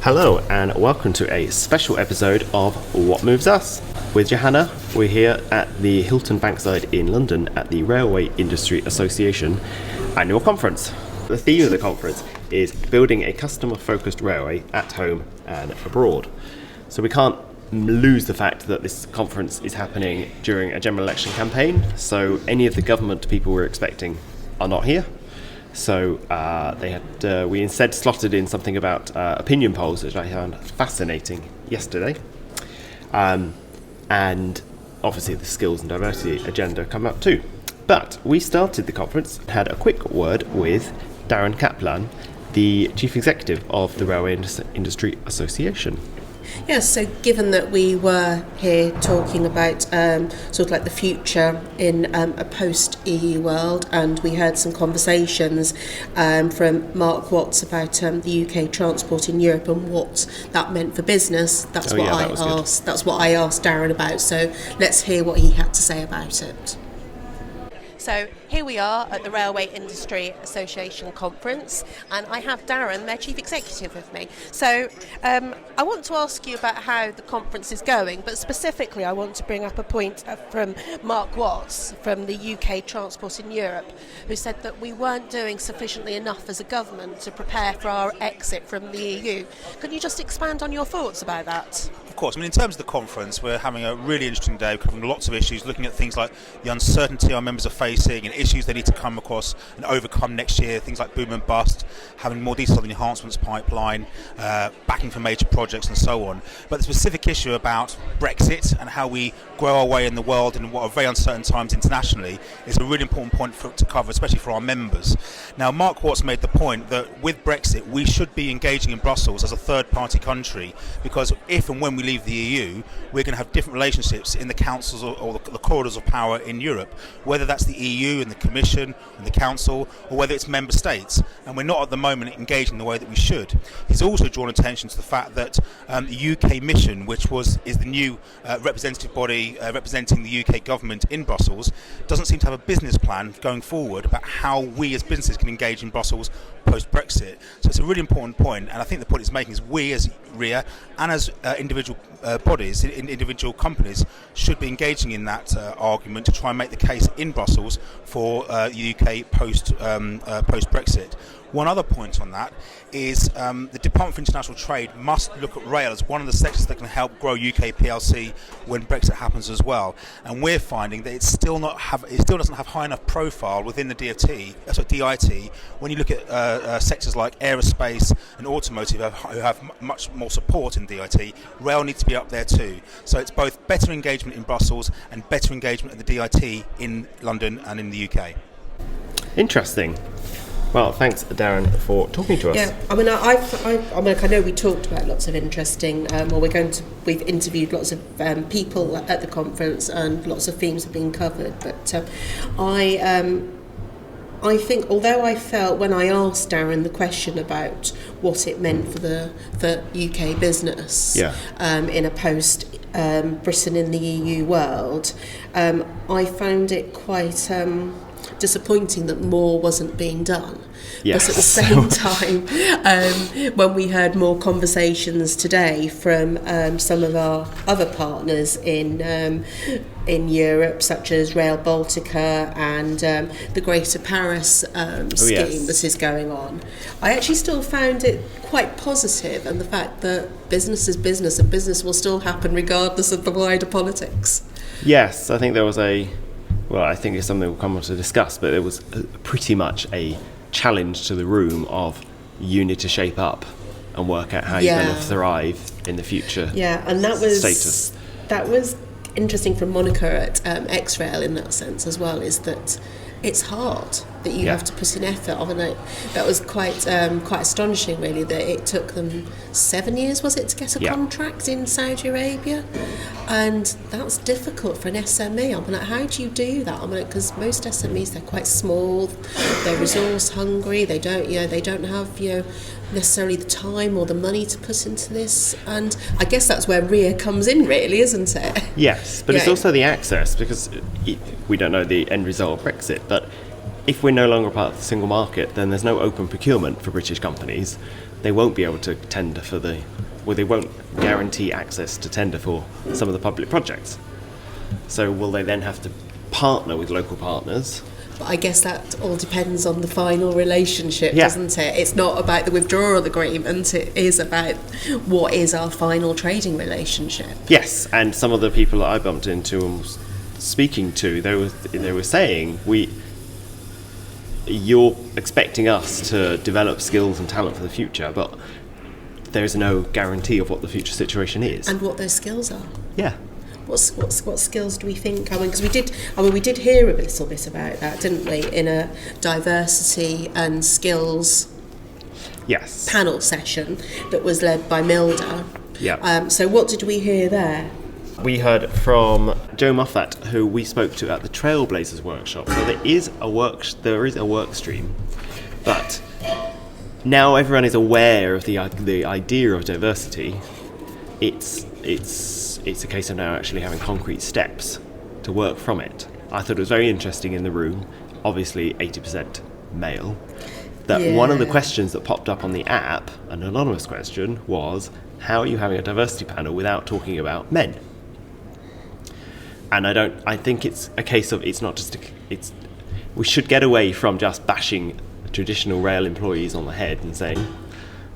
Hello and welcome to a special episode of What Moves Us. With Johannah, we're here at the Hilton Bankside in London at the Railway Industry Association annual conference. The theme of the conference is building a customer-focused railway at home and abroad. So we can't lose the fact that this conference is happening during a general election campaign, so any of the government people we're expecting are not here. So we instead slotted in something about opinion polls, which I found fascinating yesterday. And obviously the skills and diversity agenda come up too. But we started the conference and had a quick word with Darren Caplan, the Chief Executive of the Railway Industry Association. Yes, so given that we were here talking about sort of like the future in a post-EU world, and we heard some conversations from Mark Watts about the UK transport in Europe and what that meant for business, that's what I asked Darren about. So let's hear what he had to say about it. So here we are at the Railway Industry Association conference, and I have Darren, their Chief Executive, with me. So I want to ask you about how the conference is going, but specifically I want to bring up a point from Mark Watts from the UK Transport in Europe, who said that we weren't doing sufficiently enough as a government to prepare for our exit from the EU. Can you just expand on your thoughts about that? Of course. I mean, in terms of the conference, we're having a really interesting day, covering lots of issues, looking at things like the uncertainty our members are facing and issues they need to come across and overcome next year, things like boom and bust, having more detail on the enhancements pipeline, backing for major projects and so on. But the specific issue about Brexit and how we grow our way in the world in what are very uncertain times internationally is a really important point to cover, especially for our members. Now, Mark Watts made the point that with Brexit, we should be engaging in Brussels as a third-party country, because if and when we leave the EU, we're going to have different relationships in the councils or the corridors of power in Europe, whether that's the EU and the Commission and the Council, or whether it's member states, and we're not at the moment engaging in the way that we should. He's also drawn attention to the fact that the UK mission, which is the new representative body representing the UK government in Brussels, doesn't seem to have a business plan going forward about how we as businesses can engage in Brussels post-Brexit. So it's a really important point, and I think the point he's making is we as RIA and as individual bodies, individual companies, should be engaging in that argument to try and make the case in Brussels for the UK post-Brexit. One other point on that is the Department for International Trade must look at rail as one of the sectors that can help grow UK PLC when Brexit happens as well. And we're finding that it still doesn't have high enough profile within the DIT. When you look at sectors like aerospace and automotive who have much more support in DIT, rail needs to be up there too. So it's both better engagement in Brussels and better engagement at the DIT in London and in the UK. Interesting. Well, thanks, Darren, for talking to us. Yeah, I mean, I know we talked about lots of interesting. We've interviewed lots of people at the conference, and lots of themes have been covered. But I think, although I felt when I asked Darren the question about what it meant for UK business in a post Britain in the EU world, I found it quite disappointing that more wasn't being done. Yes. But at the same time, when we heard more conversations today from some of our other partners in Europe, such as Rail Baltica and the Greater Paris scheme that is going on, I actually still found it quite positive, and the fact that business is business and business will still happen regardless of the wider politics. Yes, I think there was I think it's something we'll come on to discuss, but it was pretty much a challenge to the room of you need to shape up and work out how you're going to thrive in the future. Yeah, and that was interesting from Monica at X-Rail in that sense as well, is that it's hard, that you have to put in effort. That was quite astonishing, really, that it took them 7 years, was it, to get a contract in Saudi Arabia? And that's difficult for an SME. I'm like, how do you do that? Because most SMEs, they're quite small, they're resource hungry, they don't have necessarily the time or the money to put into this, and I guess that's where RIA comes in, really, isn't it? Yes, but it's also the access, because we don't know the end result of Brexit, but if we're no longer part of the single market, then there's no open procurement for British companies. they won't be able to tender for they won't guarantee access to tender for some of the public projects. So will they then have to partner with local partners? But I guess that all depends on the final relationship, Yeah. doesn't it? It's not about the withdrawal agreement, it is about what is our final trading relationship. Yes, and some of the people that I bumped into and was speaking to, they were saying, you're expecting us to develop skills and talent for the future, but there's no guarantee of what the future situation is. And what those skills are. Yeah. What skills do we think? Because we did hear a little bit about that, didn't we, in a diversity and skills Yes. panel session that was led by Milda. Yeah. So what did we hear there? We heard from Joe Moffat, who we spoke to at the Trailblazers workshop. So there is a work stream, but now everyone is aware of the idea of diversity. It's a case of now actually having concrete steps to work from it. I thought it was very interesting in the room, obviously 80% male, that one of the questions that popped up on the app, an anonymous question, was, how are you having a diversity panel without talking about men? And I think it's a case of we should get away from just bashing traditional rail employees on the head and saying,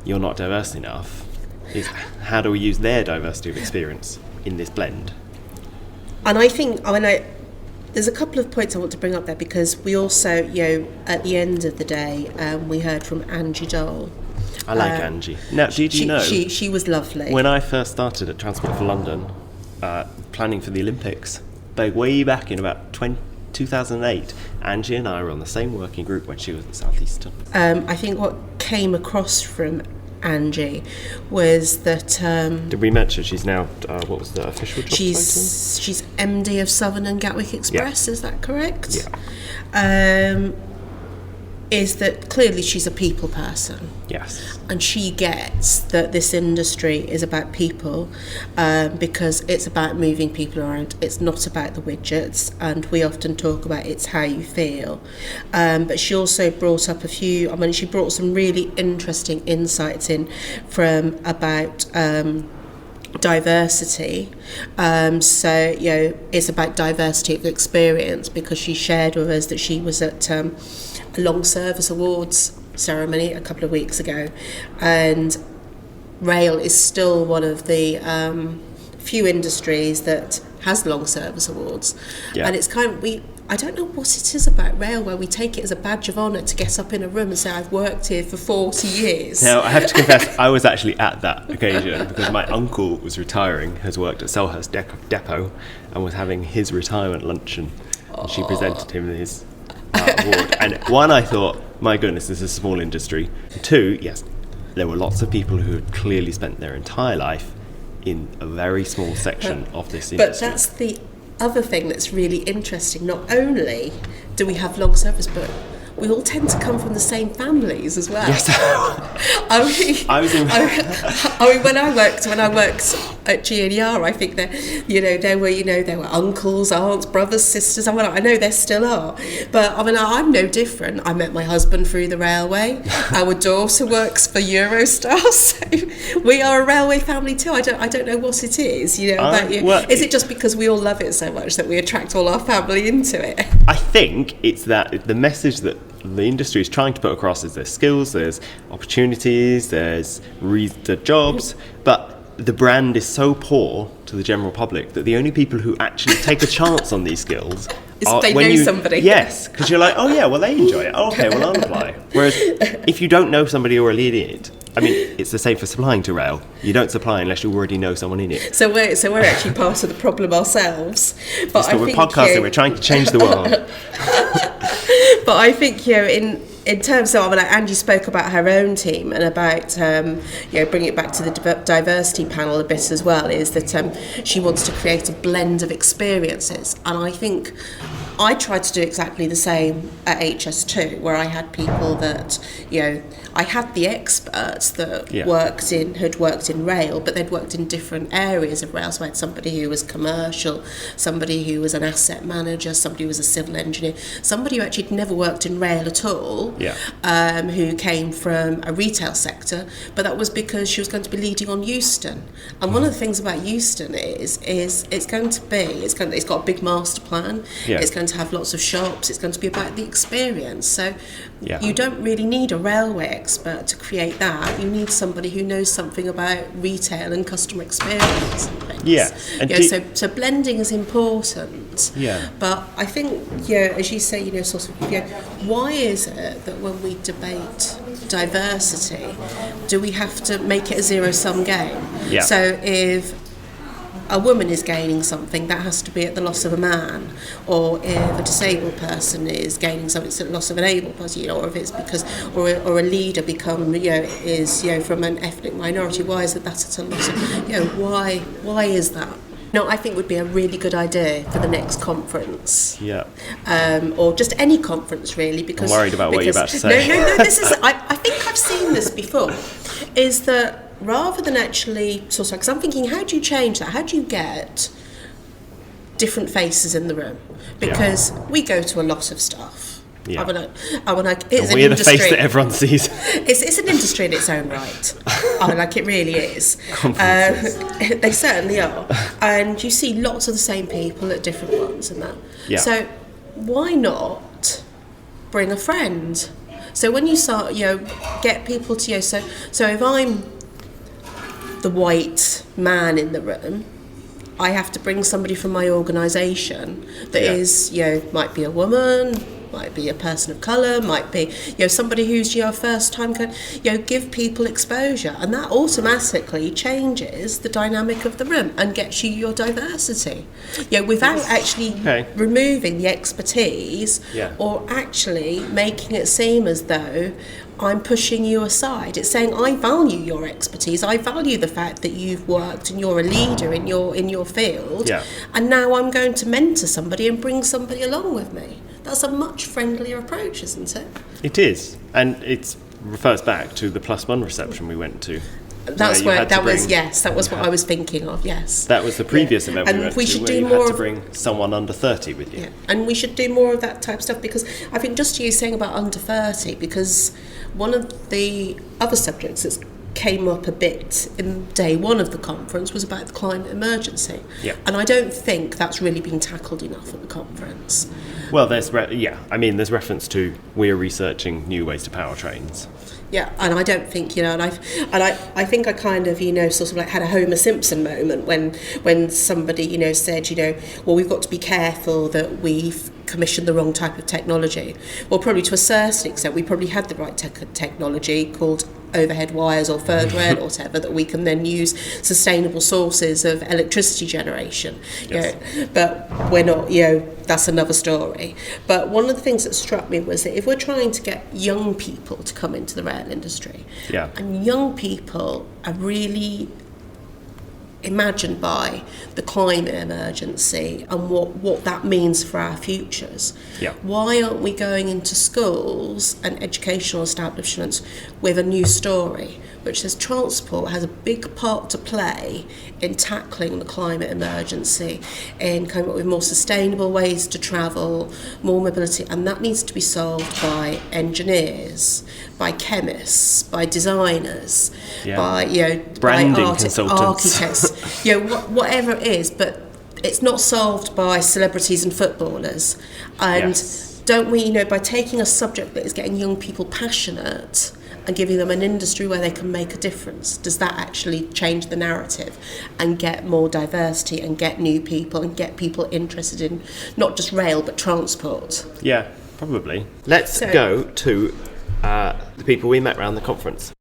you're not diverse enough. It's how do we use their diversity of experience in this blend? And I think, there's a couple of points I want to bring up there, because we also, at the end of the day, we heard from Angie Dole. I like Angie. Now, did you know? She was lovely. When I first started at Transport for London, planning for the Olympics, way back in about 2008, Angie and I were on the same working group when she was at Southeastern. I think what came across from Angie was that did we mention she's now what was the official job title? She's MD of Southern and Gatwick Express, is that correct? Yeah. Is that clearly she's a people person. Yes. And she gets that this industry is about people, because it's about moving people around. It's not about the widgets, and we often talk about it's how you feel. But she also brought up she brought some really interesting insights in from about diversity. So it's about diversity of experience, because she shared with us that she was at a long service awards ceremony a couple of weeks ago, and rail is still one of the few industries that has long service awards. And it's kind of I don't know what it is about rail where we take it as a badge of honour to get up in a room and say, I've worked here for 40 years. Now, I have to confess, I was actually at that occasion because my uncle was retiring, has worked at Selhurst Depot, and was having his retirement luncheon. And she presented him his award. And one, I thought, my goodness, this is a small industry. And two, yes, there were lots of people who had clearly spent their entire life in a very small section of this industry. But that's the other thing that's really interesting. Not only do we have long service, but we all tend to come from the same families as well. Yes. When I worked at GNR, I think there were uncles, aunts, brothers, sisters. I know there still are, but I'm no different. I met my husband through the railway. Our daughter works for Eurostar, so we are a railway family too. I don't know what it is. Is it just because we all love it so much that we attract all our family into it? I think it's that the message that the industry is trying to put across is there's skills, there's opportunities, there's the jobs, but the brand is so poor to the general public that the only people who actually take a chance on these skills are they know somebody. Yes, because you're like, oh yeah, well they enjoy it. Oh, okay, well I'll apply. Whereas if you don't know somebody already in it, it's the same for supplying to rail. You don't supply unless you already know someone in it. So we're actually part of the problem ourselves. But we're podcasting. We're trying to change the world. But I think in terms of Angie spoke about her own team and about bringing it back to the diversity panel a bit as well, is that she wants to create a blend of experiences, and I think I tried to do exactly the same at HS2, where I had people that, I had the experts that had worked in rail, but they'd worked in different areas of rail. So I had somebody who was commercial, somebody who was an asset manager, somebody who was a civil engineer, somebody who actually had never worked in rail at all, who came from a retail sector, but that was because she was going to be leading on Euston. And one of the things about Euston is it's got a big master plan, it's going to have lots of shops, it's going to be about the experience. So you don't really need a railway expert to create that. You need somebody who knows something about retail and customer experience and things. And so blending is important. But I think, as you say, why is it that when we debate diversity, do we have to make it a zero-sum game? So if a woman is gaining something, that has to be at the loss of a man, or if a disabled person is gaining something, it's at the loss of an able person, or if it's because, or a leader is from an ethnic minority, why is that at a loss of, why is that? No, I think would be a really good idea for the next conference. Or just any conference, really, because... I'm worried about what you're about to say. No, this is... I think I've seen this before, is that rather than actually... because I'm thinking, how do you change that? How do you get different faces in the room? Because we go to a lot of stuff. We're the face that everyone sees. It's an industry in its own right. It really is. They certainly are. And you see lots of the same people at different ones and that. So why not bring a friend? So when you start, get people to, so if I'm the white man in the room, I have to bring somebody from my organisation that is, might be a woman, might be a person of colour, might be somebody who's first time give people exposure, and that automatically changes the dynamic of the room and gets you your diversity without actually removing the expertise or actually making it seem as though I'm pushing you aside. It's saying I value your expertise, I value the fact that you've worked and you're a leader in your field, and now I'm going to mentor somebody and bring somebody along with me. That's a much friendlier approach, isn't it? It is, and it refers back to the +1 reception we went to. That's that was what I was thinking of. Yes, that was the previous event we went we to, should where do you more had to bring someone under 30 with you. And we should do more of that type of stuff, because I think just to you saying about under 30, because one of the other subjects that's came up a bit in day one of the conference was about the climate emergency, and I don't think that's really been tackled enough at the conference. Well, there's reference to we're researching new ways to power trains. And I don't think, and I think I kind of, had a Homer Simpson moment when somebody, said, well, we've got to be careful that we've commissioned the wrong type of technology. Well, probably to a certain extent, we probably had the right technology called overhead wires or third rail or whatever, that we can then use sustainable sources of electricity generation. But we're not, that's another story. But one of the things that struck me was that if we're trying to get young people to come into the rail industry, and young people are really imagined by the climate emergency and what that means for our futures. Why aren't we going into schools and educational establishments with a new story which says transport has a big part to play in tackling the climate emergency, in coming up with more sustainable ways to travel, more mobility, and that needs to be solved by engineers, by chemists, by designers, by branding by consultants, architects, whatever it is, but it's not solved by celebrities and footballers. And don't we, by taking a subject that is getting young people passionate and giving them an industry where they can make a difference, does that actually change the narrative and get more diversity and get new people and get people interested in not just rail but transport? Yeah, probably. Let's go to the people we met around the conference.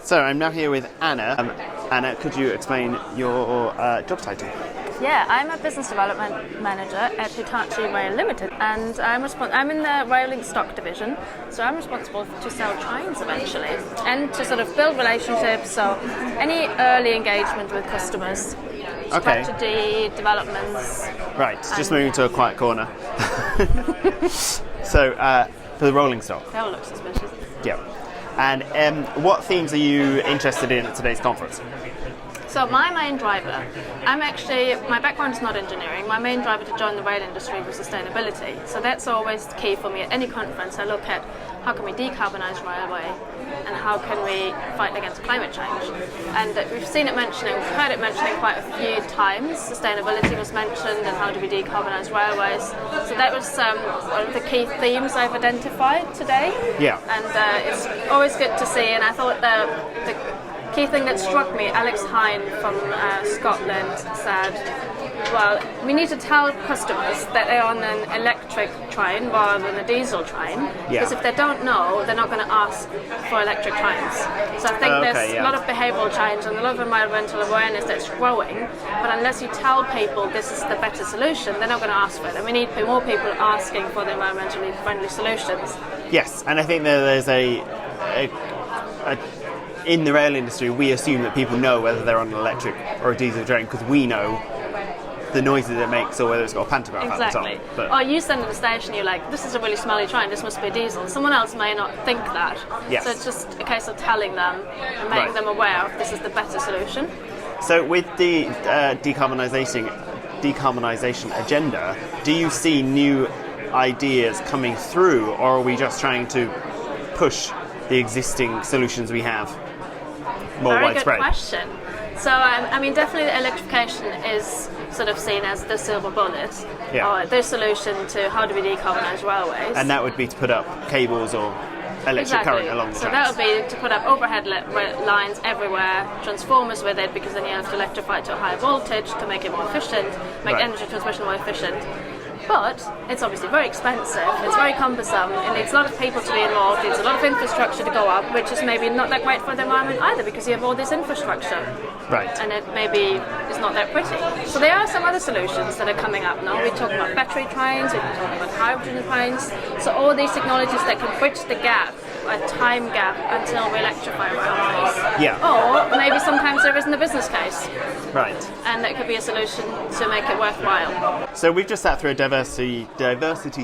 So I'm now here with Anna. Anna, could you explain your job title? Yeah, I'm a business development manager at Hitachi Rail Limited, and I'm in the railing stock division, so I'm responsible to sell trains eventually and to sort of build relationships, so any early engagement with customers Okay. strategy, developments. Right, just moving to a quiet corner. So, for the rolling stock. They all look suspicious. Yeah. And what themes are you interested in at today's conference? So my main driver, my background is not engineering. My main driver to join the rail industry was sustainability. So that's always key for me at any conference. I look at how can we decarbonise railway and how can we fight against climate change. And we've seen it mentioning, we've heard it mentioning quite a few times. Sustainability was mentioned and how do we decarbonise railways. So that was one of the key themes I've identified today. Yeah. And it's always good to see, and I thought the key thing that struck me, Alex Hine from Scotland said, well, we need to tell customers that they're on an electric train rather than a diesel train, because if they don't know, they're not going to ask for electric trains. So I think there's a lot of behavioural change and a lot of environmental awareness that's growing, but unless you tell people this is the better solution, they're not going to ask for it. And we need more people asking for the environmentally friendly solutions. Yes, and I think that there's in the rail industry, we assume that people know whether they're on an electric or a diesel train because we know the noises it makes or whether it's got a pantograph at the top. But Or you stand at the station, you're like, this is a really smelly train, this must be a diesel. Someone else may not think that. Yes. So it's just a case of telling them and making them aware of this is the better solution. So with the decarbonisation agenda, do you see new ideas coming through, or are we just trying to push the existing solutions we have more Very widespread? good question. So, definitely the electrification is sort of seen as the silver bullet, or the solution to how do we decarbonise railways. And that would be to put up cables or electric current along the tracks. So that would be to put up overhead lines everywhere, transformers with it, because then you have to electrify it to a higher voltage to make it more efficient, make energy transmission more efficient. But it's obviously very expensive, it's very cumbersome, it needs a lot of people to be involved, it needs a lot of infrastructure to go up, which is maybe not that great for the environment either, because you have all this infrastructure. Right. And it maybe is not that pretty. So there are some other solutions that are coming up now. We're talking about battery trains, we're talking about hydrogen trains. So all these technologies that can bridge the gap, a time gap, until we electrify railways. Yeah. Or maybe sometimes there isn't a business case. Right. And that could be a solution to make it worthwhile. So we've just sat through a diversity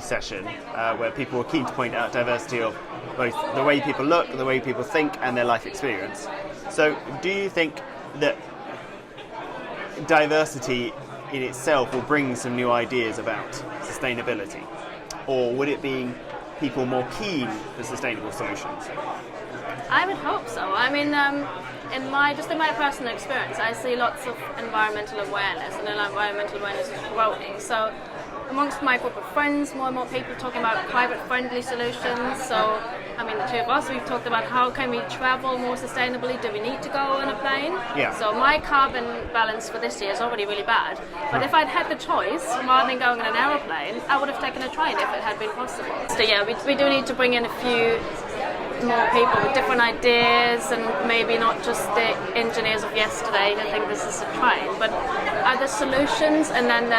session where people were keen to point out diversity of both the way people look, the way people think, and their life experience. So do you think that diversity in itself will bring some new ideas about sustainability? Or would it be people more keen for sustainable solutions? I would hope so. I mean, in my personal experience, I see lots of environmental awareness, and environmental awareness is growing. So amongst my group of friends, more and more people talking about climate-friendly solutions. So, the two of us, we've talked about how can we travel more sustainably? Do we need to go on a plane? Yeah. So my carbon balance for this year is already really bad. But if I'd had the choice, rather than going on an aeroplane, I would have taken a train if it had been possible. So yeah, we do need to bring in a few more people with different ideas, and maybe not just the engineers of yesterday who think this is a train, but other solutions. And then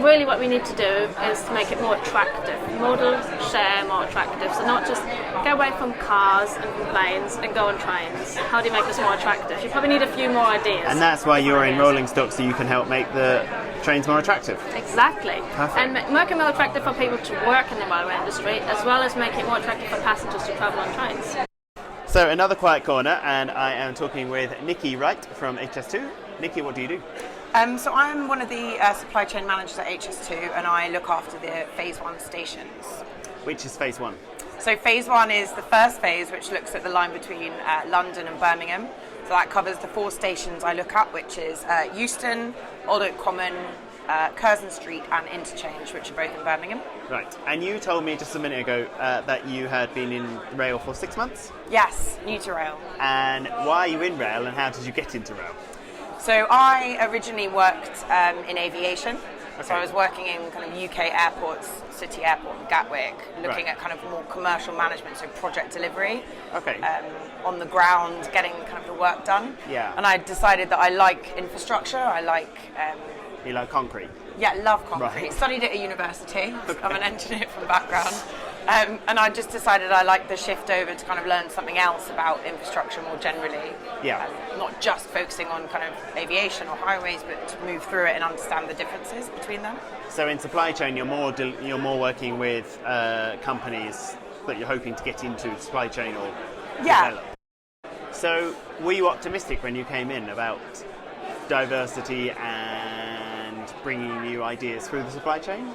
really what we need to do is to make it more attractive, modal share more attractive. So not just go away from cars and from planes and go on trains. How do you make this more attractive? You probably need a few more ideas. And that's why you're in rolling stock, so you can help make the trains more attractive. Exactly. Perfect. And make it more attractive for people to work in the railway industry, as well as make it more attractive for passengers to travel on trains. So another quiet corner, and I am talking with Nikki Wright from HS2. Nikki, what do you do? So I'm one of the supply chain managers at HS2, and I look after the Phase 1 stations. Which is Phase 1? So Phase 1 is the first phase, which looks at the line between London and Birmingham. So that covers the 4 stations I look at, which is Euston, Old Oak Common, Curzon Street and Interchange, which are both in Birmingham. Right. And you told me just a minute ago that you had been in rail for 6 months? Yes, new to rail. And why are you in rail, and how did you get into rail? So I originally worked in aviation. Okay. So I was working in kind of UK airports, City Airport and Gatwick, looking at kind of more commercial management, so project delivery. Okay. On the ground, getting kind of the work done. Yeah. And I decided that I like infrastructure. I like. You like concrete? Yeah, love concrete. Right. Studied it at university. I'm an engineer from background. And I just decided I liked the shift over to kind of learn something else about infrastructure more generally. Yeah. Not just focusing on kind of aviation or highways, but to move through it and understand the differences between them. So in supply chain, you're more working with companies that you're hoping to get into supply chain or develop. So were you optimistic when you came in about diversity and bringing new ideas through the supply chain?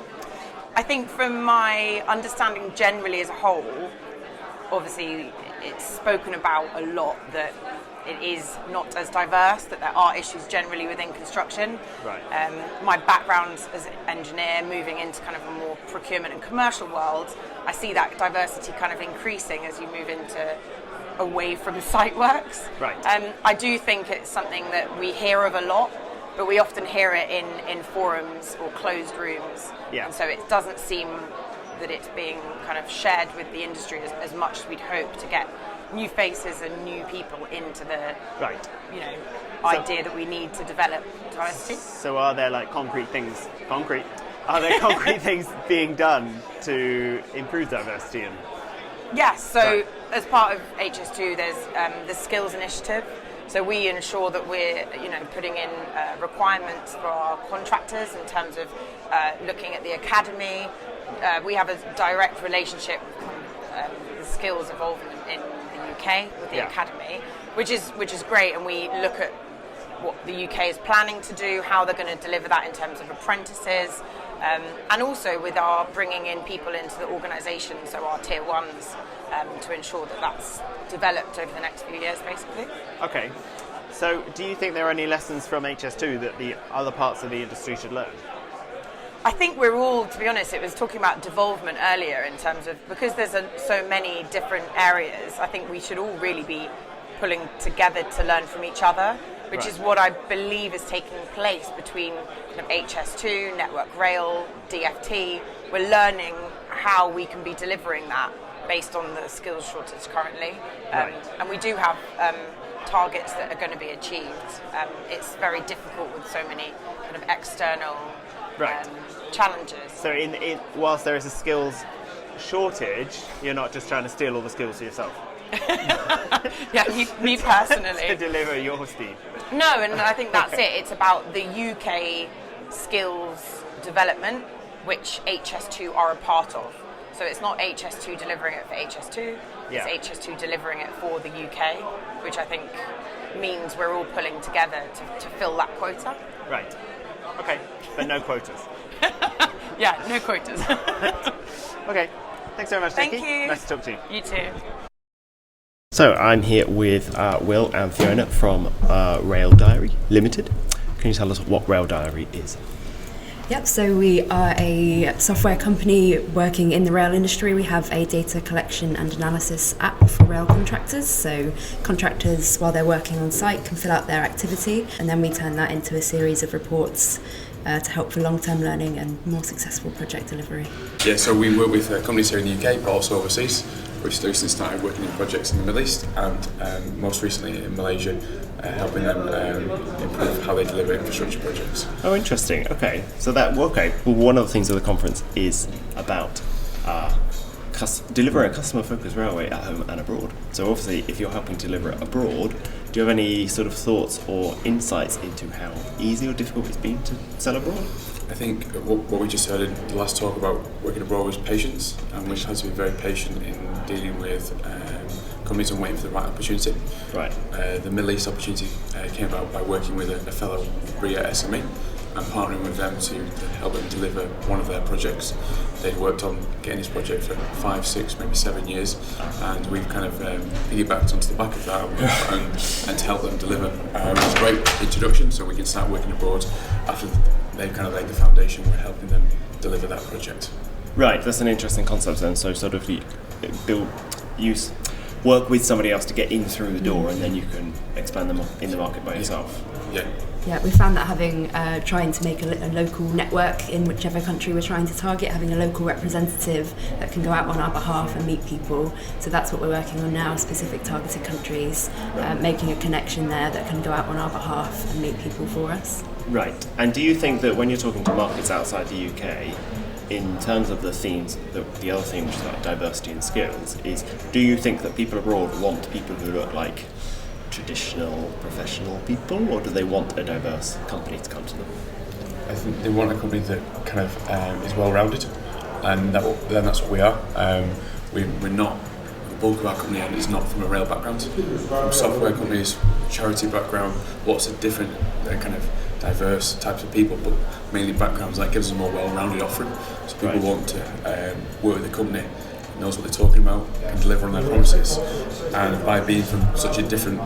I think from my understanding generally as a whole, obviously it's spoken about a lot that it is not as diverse, that there are issues generally within construction. Right. My background as an engineer, moving into kind of a more procurement and commercial world, I see that diversity kind of increasing as you move into away from site works. Right. I do think it's something that we hear of a lot, but we often hear it in forums or closed rooms. Yeah. And so it doesn't seem that it's being kind of shared with the industry as much as we'd hope to get new faces and new people into the idea that we need to develop diversity. So are there like concrete things being done to improve diversity? Yes, so as part of HS2 there's the skills initiative. So we ensure that we're putting in requirements for our contractors in terms of looking at the academy. We have a direct relationship with the skills involvement in the UK with the academy, which is great, and we look at what the UK is planning to do, how they're going to deliver that in terms of apprentices, and also with our bringing in people into the organisation, so our tier ones, to ensure that that's developed over the next few years, basically. Okay. So do you think there are any lessons from HS2 that the other parts of the industry should learn? I think we're all, to be honest, it was talking about devolvement earlier in terms of, because there's so many different areas, I think we should all really be pulling together to learn from each other, which is what I believe is taking place between HS2, Network Rail, DFT. We're learning how we can be delivering that based on the skills shortage currently. And we do have targets that are going to be achieved. It's very difficult with so many kind of external challenges. So whilst there is a skills shortage, you're not just trying to steal all the skills for yourself. me personally. To deliver your speed. No, and I think that's it. It's about the UK skills development, which HS2 are a part of. So it's not HS2 delivering it for HS2, it's HS2 delivering it for the UK, which I think means we're all pulling together to fill that quota. Right. Okay, but no quotas. No quotas. Okay, thanks very much, Thank Jackie. you. Nice to talk to you. You too. So I'm here with Will and Fiona from Rail Diary Limited. Can you tell us what Rail Diary is? Yep, so we are a software company working in the rail industry. We have a data collection and analysis app for rail contractors. So contractors, while they're working on site, can fill out their activity, and then we turn that into a series of reports to help for long-term learning and more successful project delivery. Yeah, so we work with companies here in the UK, but also overseas. We've recently started working in projects in the Middle East and most recently in Malaysia, helping them improve how they deliver infrastructure projects. Oh, interesting. Okay, so well, one of the things of the conference is about delivering a customer-focused railway at home and abroad. So obviously, if you're helping deliver it abroad, do you have any sort of thoughts or insights into how easy or difficult it's been to sell abroad? I think what we just heard in the last talk about working abroad was patience, and we had to be very patient in dealing with companies and waiting for the right opportunity. Right. The Middle East opportunity came about by working with a fellow RIA SME and partnering with them to help them deliver one of their projects. They'd worked on getting this project for 5, 6, maybe 7 years, and we've kind of piggybacked onto the back of that and to help them deliver. It was a great introduction, so we can start working abroad after they've kind of laid the foundation. We're helping them deliver that project. Right, that's an interesting concept then. So sort of work with somebody else to get in through the door, and then you can expand them in the market by yourself. Yeah, we found that trying to make a local network in whichever country we're trying to target, having a local representative that can go out on our behalf and meet people. So that's what we're working on now, specific targeted countries, making a connection there that can go out on our behalf and meet people for us. Right, and do you think that when you're talking to markets outside the UK, in terms of the themes, the other theme, which is like diversity and skills, is do you think that people abroad want people who look like traditional professional people, or do they want a diverse company to come to them? I think they want a company that kind of is well-rounded, and that's what we are. We're not, the bulk of our company is not from a rail background. From software companies, charity background, lots of different kind of diverse types of people, but mainly backgrounds that gives us a more well-rounded offering. So people want to work with a company that knows what they're talking about, can deliver on their promises, and by being from such a different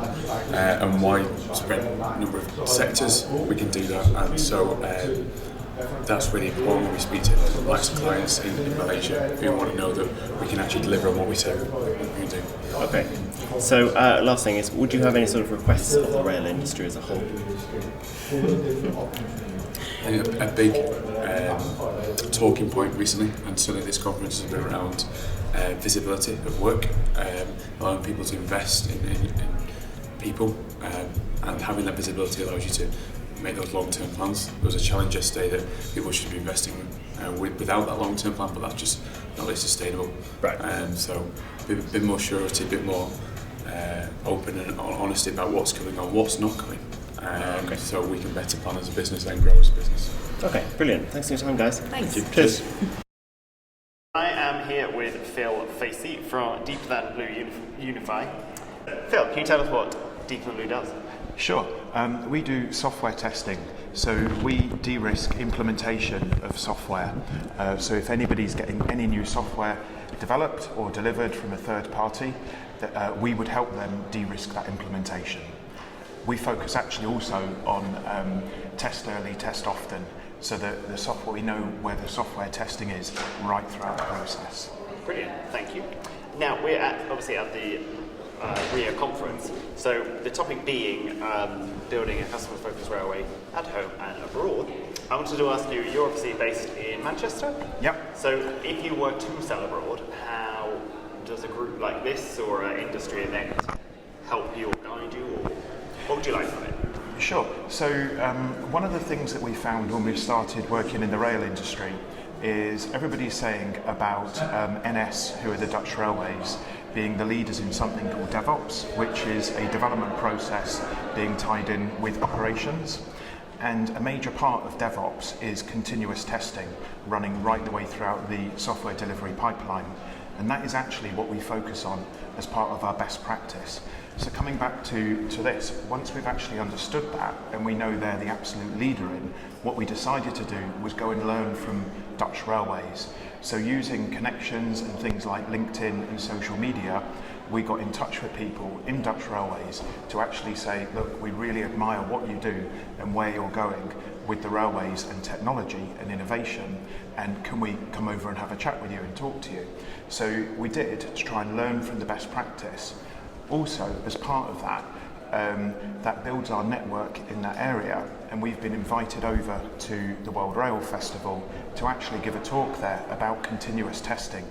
and widespread number of sectors, we can do that. And so that's really important when we speak to lots of clients in Malaysia who want to know that we can actually deliver on what we say we can do. Okay. So last thing is, would you have any sort of requests of the rail industry as a whole? A big talking point recently, and certainly this conference has been around visibility of work, allowing people to invest in people, and having that visibility allows you to make those long-term plans. There was a challenge yesterday that people should be investing without that long-term plan, but that's just not really sustainable. Right. So a bit more surety, a bit more open and honesty about what's coming on, what's not coming. Okay. So we can better plan as a business and grow as a business. Okay, brilliant. Thanks for your time, guys. Thanks. Thank you. Cheers. I am here with Phil Facey from Deeper Than Blue Unify. Phil, can you tell us what Deeper Than Blue does? Sure. We do software testing, so we de-risk implementation of software. So if anybody's getting any new software developed or delivered from a third party, we would help them de-risk that implementation. We focus actually also on test early, test often, so that the software, we know where the software testing is right throughout the process. Brilliant, thank you. Now we're obviously at the RIA conference, so the topic being building a customer-focused railway at home and abroad. I wanted to ask you, you're obviously based in Manchester? Yep. So if you were to sell abroad, how does a group like this or an industry event help you or guide you, or what would you like from it? Sure. So one of the things that we found when we started working in the rail industry is everybody's saying about NS, who are the Dutch railways, being the leaders in something called DevOps, which is a development process being tied in with operations. And a major part of DevOps is continuous testing, running right the way throughout the software delivery pipeline. And that is actually what we focus on as part of our best practice. So coming back to this, once we've actually understood that and we know they're the absolute leader in, what we decided to do was go and learn from Dutch railways. So using connections and things like LinkedIn and social media, we got in touch with people in Dutch railways to actually say, look, we really admire what you do and where you're going with the railways and technology and innovation, and can we come over and have a chat with you and talk to you? So we did, to try and learn from the best practice. Also, as part of that, that builds our network in that area, and we've been invited over to the World Rail Festival to actually give a talk there about continuous testing.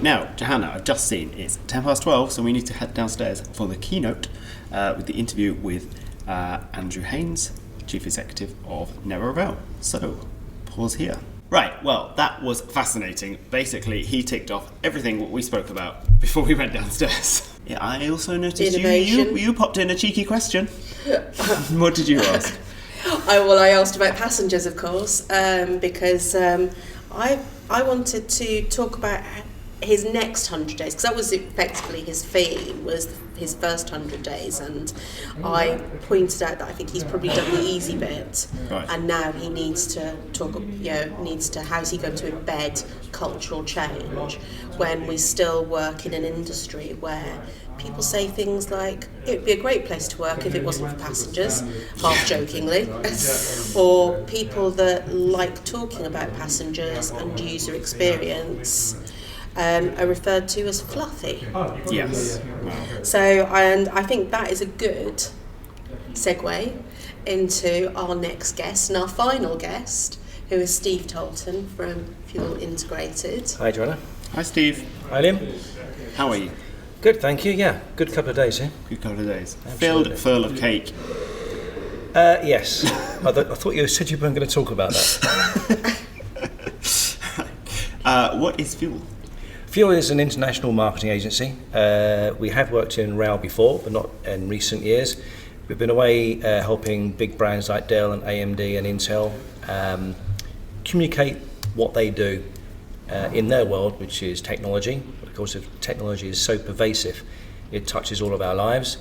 Now, Johannah, I've just seen it's 12:10, so we need to head downstairs for the keynote with the interview with Andrew Haynes, Chief Executive of Narrow Rail. So, pause here. Right, well, that was fascinating. Basically, he ticked off everything what we spoke about before we went downstairs. Yeah, I also noticed you popped in a cheeky question. What did you ask? I asked about passengers, of course, because I wanted to talk about his next 100 days, because that was effectively his theme, was his first 100 days, and I pointed out that I think he's probably done the easy bit, right. And now he needs to how's he going to embed cultural change when we still work in an industry where people say things like, it'd be a great place to work if it wasn't for passengers, half jokingly, or people that like talking about passengers and user experience are referred to as fluffy. Yes. So, and I think that is a good segue into our next guest and our final guest, who is Steve Tolton from Fuel Integrated. Hi, Joanna. Hi, Steve. Hi, Liam. How are you? Good, thank you. Yeah, good couple of days here. Good couple of days. Absolutely. Filled full of cake. Yes. I thought you said you weren't going to talk about that. What is Fuel? Fuel is an international marketing agency. We have worked in rail before, but not in recent years. We've been away helping big brands like Dell and AMD and Intel communicate what they do in their world, which is technology. Of course, if technology is so pervasive, it touches all of our lives.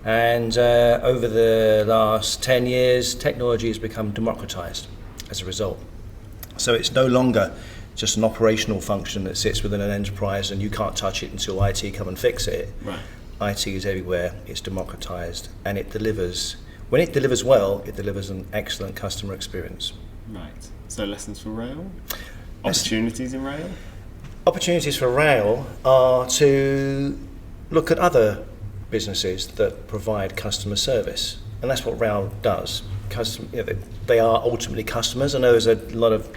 And over the last 10 years, technology has become democratized as a result. So it's no longer just an operational function that sits within an enterprise and you can't touch it until IT come and fix it. Right. IT is everywhere, it's democratized, and it delivers. When it delivers well, it delivers an excellent customer experience. Right. So lessons for rail? Opportunities in rail? Opportunities for rail are to look at other businesses that provide customer service, and that's what rail does. They are ultimately customers. I know there's a lot of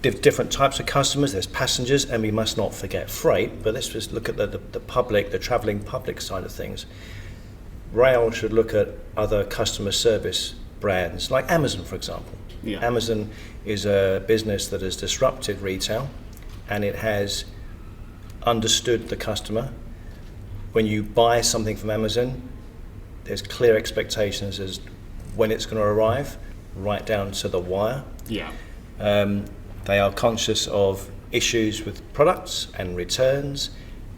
different types of customers. There's passengers, and we must not forget freight, but let's just look at the public, the travelling public side of things. Rail should look at other customer service brands, like Amazon, for example. Yeah. Amazon is a business that has disrupted retail, and it has understood the customer. When you buy something from Amazon, there's clear expectations as when it's going to arrive, right down to the wire. Yeah. They are conscious of issues with products and returns,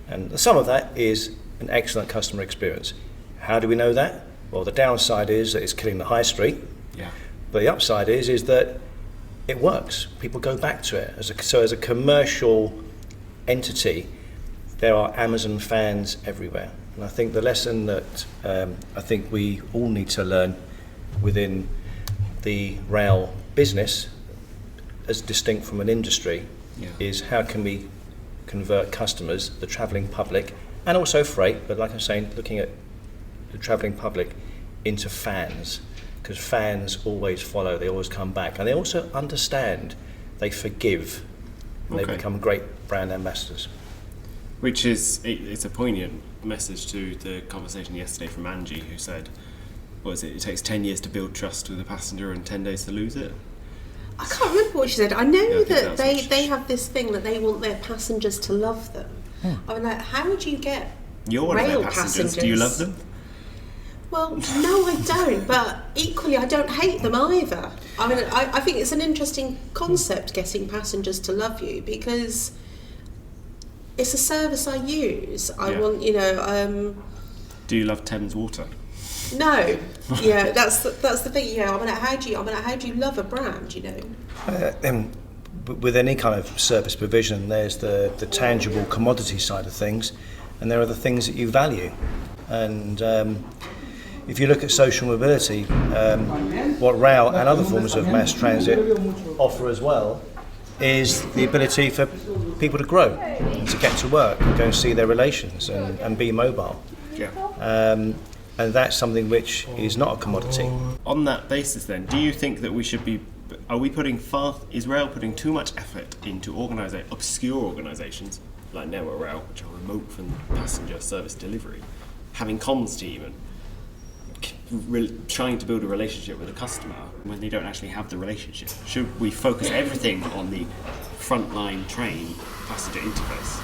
and some of that is an excellent customer experience. How do we know that? Well, the downside is that it's killing the high street. Yeah. But the upside is that it works. People go back to it. So as a commercial entity, there are Amazon fans everywhere. And I think the lesson that I think we all need to learn within the rail business, as distinct from an industry, is how can we convert customers, the travelling public, and also freight, but like I'm saying, looking at the travelling public, into fans, because fans always follow, they always come back, and they also understand, they forgive, and they become great brand ambassadors. Which is, it's a poignant message to the conversation yesterday from Angie, who said, what is it, it takes 10 years to build trust with a passenger and 10 days to lose it? I can't remember what she said. I know that they have this thing that they want their passengers to love them. I mean, like, how would you get You're one rail of their passengers. Do you love them? Well, no, I don't, but equally I don't hate them either. I mean, I think it's an interesting concept, getting passengers to love you, because it's a service I use. I want, Do you love Thames Water? No, yeah, that's the thing. Yeah, I mean, how do you love a brand? With any kind of service provision, there's the tangible commodity side of things, and there are the things that you value. And if you look at social mobility, what rail and other forms of mass transit offer as well is the ability for people to grow, to get to work, and go and see their relations, and be mobile. Yeah. And that's something which is not a commodity. On that basis then, do you think that we should be, is rail putting too much effort into obscure organisations like Network Rail, which are remote from passenger service delivery, having comms team and trying to build a relationship with a customer when they don't actually have the relationship? Should we focus everything on the frontline train passenger interface?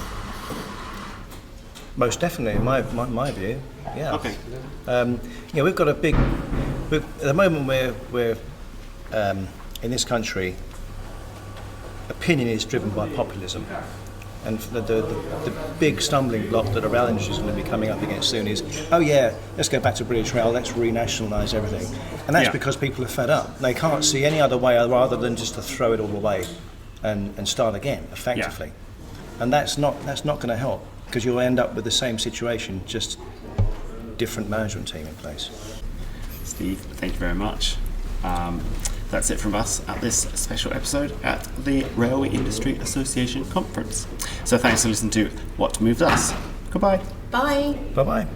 Most definitely, in my view, yeah. Okay. We've got at the moment we're in this country, opinion is driven by populism, and the big stumbling block that the rail industry is going to be coming up against soon is, let's go back to British Rail, let's renationalise everything, and that's because people are fed up. They can't see any other way rather than just to throw it all away and start again effectively, and that's not going to help. Because you'll end up with the same situation, just different management team in place. Steve, thank you very much. That's it from us at this special episode at the Railway Industry Association Conference. So thanks for listening to What Moves Us. Goodbye. Bye. Bye-bye.